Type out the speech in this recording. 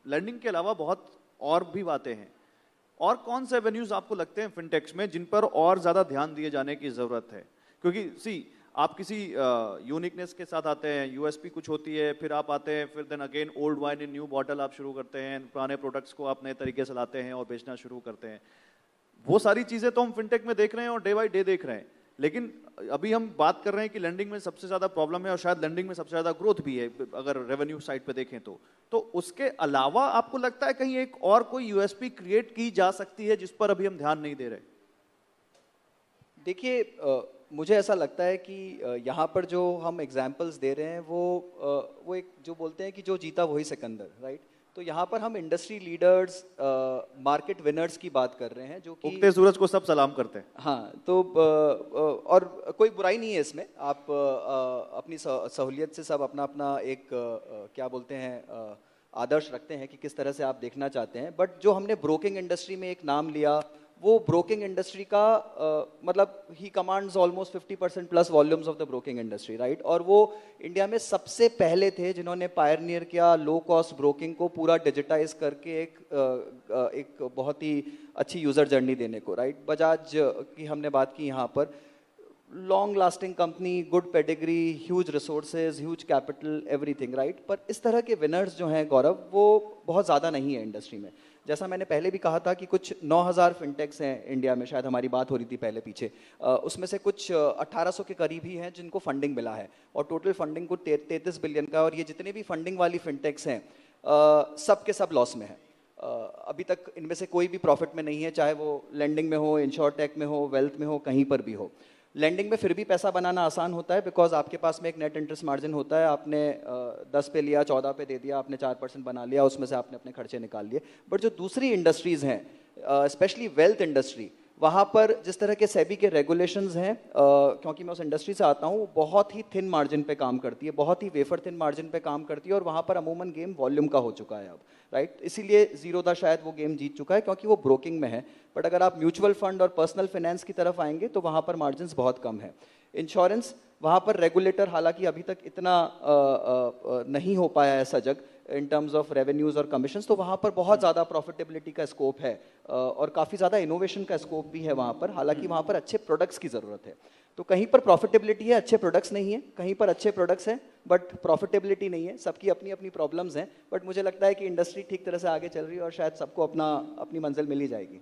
Landing के अलावा बहुत और भी बातें हैं। और कौन से एवेन्यूज आपको लगते हैं फिनटेक्स में जिन पर और ज्यादा ध्यान दिए जाने की जरूरत है? क्योंकि आप किसी यूनिकनेस के साथ आते हैं, यूएसपी कुछ होती है, फिर आप आते हैं, फिर then again old wine in new bottle आप शुरू करते हैं, पुराने प्रोडक्ट्स को आप नए तरीके से लाते हैं और बेचना शुरू करते हैं। वो सारी चीजें तो हम फिनटेक में देख रहे हैं और डे बाई डे देख रहे हैं, लेकिन अभी हम बात कर रहे हैं कि लैंडिंग में सबसे ज्यादा प्रॉब्लम है और शायद लैंडिंग में सबसे ज्यादा ग्रोथ भी है अगर रेवेन्यू साइड पे देखें तो उसके अलावा आपको लगता है कहीं एक और कोई यूएसपी क्रिएट की जा सकती है जिस पर अभी हम ध्यान नहीं दे रहे? देखिए, मुझे ऐसा लगता है कि यहाँ पर जो हम एग्जाम्पल्स दे रहे हैं वो एक जो बोलते हैं कि जो जीता वही सिकंदर, राइट? तो यहाँ पर हम इंडस्ट्री लीडर्स, मार्केट विनर्स की बात कर रहे हैं जो कि उगते सूरज को सब सलाम करते हैं। हाँ, तो और कोई बुराई नहीं है इसमें। आप अपनी सहूलियत से सब अपना अपना एक क्या बोलते हैं आदर्श रखते हैं कि किस तरह से आप देखना चाहते हैं। बट जो हमने ब्रोकिंग इंडस्ट्री में एक नाम लिया, वो ब्रोकिंग इंडस्ट्री का मतलब ही commands almost 50% plus volumes of the broking industry, right? और वो इंडिया में सबसे पहले थे जिन्होंने पायरनियर किया लो कॉस्ट ब्रोकिंग को पूरा डिजिटाइज करके एक बहुत ही अच्छी यूजर जर्नी देने को, राइट? बजाज की हमने बात की यहाँ पर, long lasting company, good pedigree, huge resources, huge capital, everything, right? पर इस तरह के विनर्स जो हैं गौरव, वो बहुत ज़्यादा नहीं है इंडस्ट्री में। जैसा मैंने पहले भी कहा था कि कुछ 9000 फिनटेक्स हैं इंडिया में, शायद हमारी बात हो रही थी पहले पीछे, उसमें से कुछ 1800 के करीब ही हैं जिनको फंडिंग मिला है, और टोटल फंडिंग को 33 बिलियन का। और ये जितने भी फंडिंग वाली फिनटेक्स हैं सब के सब लॉस में है। अभी तक इनमें से कोई भी प्रॉफिट में नहीं है, चाहे वो लेंडिंग में हो, इंश्योरटेक में हो, वेल्थ में हो, कहीं पर भी हो। लेंडिंग में फिर भी पैसा बनाना आसान होता है बिकॉज आपके पास में एक नेट इंटरेस्ट मार्जिन होता है। आपने 10 पे लिया, 14 पे दे दिया, आपने 4% बना लिया, उसमें से आपने अपने खर्चे निकाल लिए। बट जो दूसरी इंडस्ट्रीज़ हैं, स्पेशली वेल्थ इंडस्ट्री, वहाँ पर जिस तरह के सेबी के रेगुलेशंस हैं, क्योंकि मैं उस इंडस्ट्री से आता हूँ, बहुत ही थिन मार्जिन पे काम करती है, बहुत ही वेफर थिन मार्जिन पे काम करती है। और वहाँ पर अमूमन गेम वॉल्यूम का हो चुका है अब, राइट? इसीलिए जीरोधा शायद वो गेम जीत चुका है क्योंकि वो ब्रोकिंग में है। बट अगर आप म्यूचुअल फंड और पर्सनल फाइनेंस की तरफ आएंगे तो वहाँ पर मार्जिन्स बहुत कम है। इंश्योरेंस, वहाँ पर रेगुलेटर हालांकि अभी तक इतना नहीं हो पाया है सजग इन टर्म्स ऑफ रेवेन्यूज और कमीशंस, तो वहाँ पर बहुत ज़्यादा प्रॉफिटेबिलिटी का स्कोप है और काफ़ी ज़्यादा इनोवेशन का स्कोप भी है वहाँ पर। हालांकि वहाँ पर अच्छे प्रोडक्ट्स की ज़रूरत है। तो कहीं पर प्रॉफिटेबिलिटी है, अच्छे प्रोडक्ट्स नहीं है, कहीं पर अच्छे प्रोडक्ट्स हैं बट प्रॉफिटेबिलिटी नहीं है। सबकी अपनी अपनी प्रॉब्लम्स हैं, बट मुझे लगता है कि इंडस्ट्री ठीक तरह से आगे चल रही है और शायद सबको अपनी मंजिल मिल ही जाएगी।